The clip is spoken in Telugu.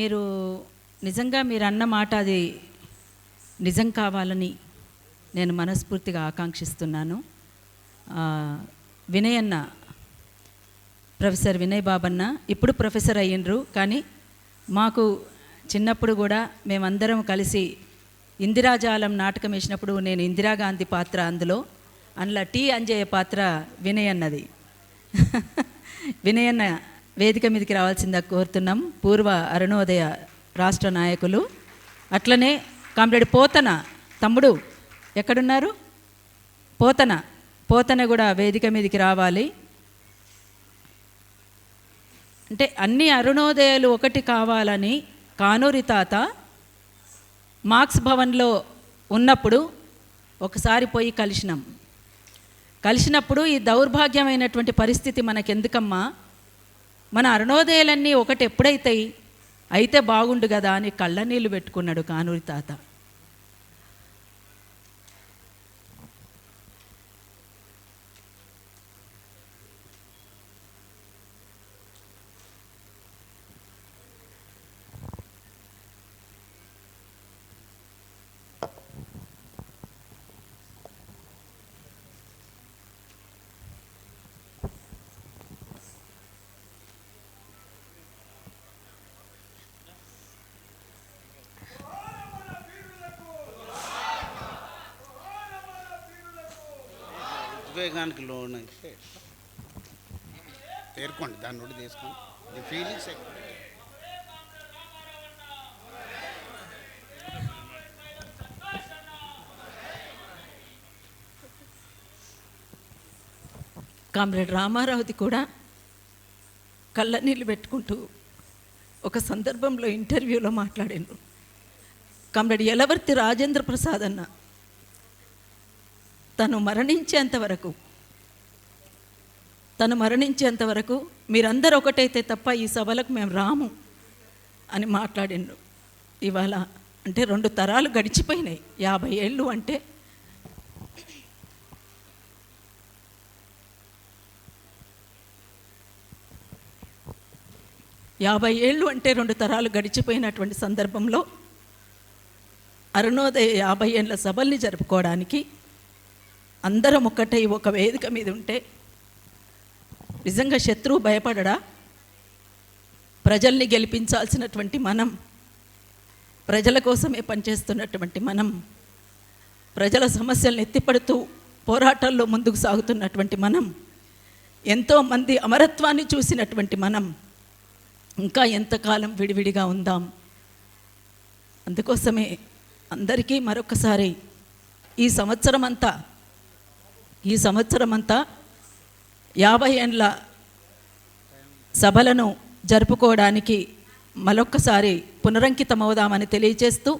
మీరు నిజంగా మీరు అన్న మాట అది నిజం కావాలని నేను మనస్ఫూర్తిగా ఆకాంక్షిస్తున్నాను. వినయ్ అన్న, ప్రొఫెసర్ వినయ్ బాబన్న ఇప్పుడు ప్రొఫెసర్ అయ్యిండ్రు, కానీ మాకు చిన్నప్పుడు కూడా మేమందరం కలిసి ఇందిరాజాలం నాటకం వేసినప్పుడు నేను ఇందిరాగాంధీ పాత్ర, అందులో టీ అంజయ్య పాత్ర వినయ్ అన్నది. వినయన్న వేదిక మీదకి రావాల్సిందిగా కోరుతున్నాం. పూర్వ అరుణోదయ రాష్ట్ర నాయకులు. అట్లనే కామ్రేడ్ పోతన తమ్ముడు ఎక్కడున్నారు? పోతన కూడా వేదిక మీదకి రావాలి. అంటే అన్ని అరుణోదయాలు ఒకటి కావాలని కానూరి తాత మార్క్స్ భవన్లో ఉన్నప్పుడు ఒకసారి పోయి కలిసినప్పుడు ఈ దౌర్భాగ్యమైనటువంటి పరిస్థితి మనకెందుకమ్మా, మన అరుణోదయాలన్నీ ఒకటి ఎప్పుడైతాయి, అయితే బాగుండు కదా అని కళ్ళనీళ్ళు పెట్టుకున్నాడు కానూరి తాత. ఉద్వేగానికి లోన్ అయితే తేరుకోండి, దాన్ని నుండి తీసుకోండి. ది ఫీలింగ్స్ కామ్రేడ్ రామారావుది కూడా కళ్ళనీళ్ళు పెట్టుకుంటూ ఒక సందర్భంలో ఇంటర్వ్యూలో మాట్లాడిండ్రు. కామ్రేడ్ యలవర్తి రాజేంద్ర ప్రసాద్ అన్న తను మరణించేంత వరకు మీరందరూ ఒకటైతే తప్ప ఈ సభలకు మేము రాము అని మాట్లాడిండ్రు. ఇవాళ అంటే 2 తరాలు గడిచిపోయినాయి. 50 ఏళ్ళు అంటే ఏళ్ళు అంటే 2 తరాలు గడిచిపోయినటువంటి సందర్భంలో అరుణోదయ 50 ఏళ్ళ సభల్ని జరుపుకోవడానికి అందరం ఒక్కటై ఒక వేదిక మీద ఉంటే నిజంగా శత్రువు భయపడడా? ప్రజల్ని గెలిపించాల్సినటువంటి మనం, ప్రజల కోసమే పనిచేస్తున్నటువంటి మనం, ప్రజల సమస్యలను ఎత్తిపడుతూ పోరాటాల్లో ముందుకు సాగుతున్నటువంటి మనం, ఎంతోమంది అమరత్వాన్ని చూసినటువంటి మనం ఇంకా ఎంతకాలం విడివిడిగా ఉందాం? అందుకోసమే అందరికీ మరొకసారి ఈ సంవత్సరం అంతా 50 ఏండ్ల సభలను జరుపుకోవడానికి మరొక్కసారి పునరంకితమవుదామని తెలియజేస్తూ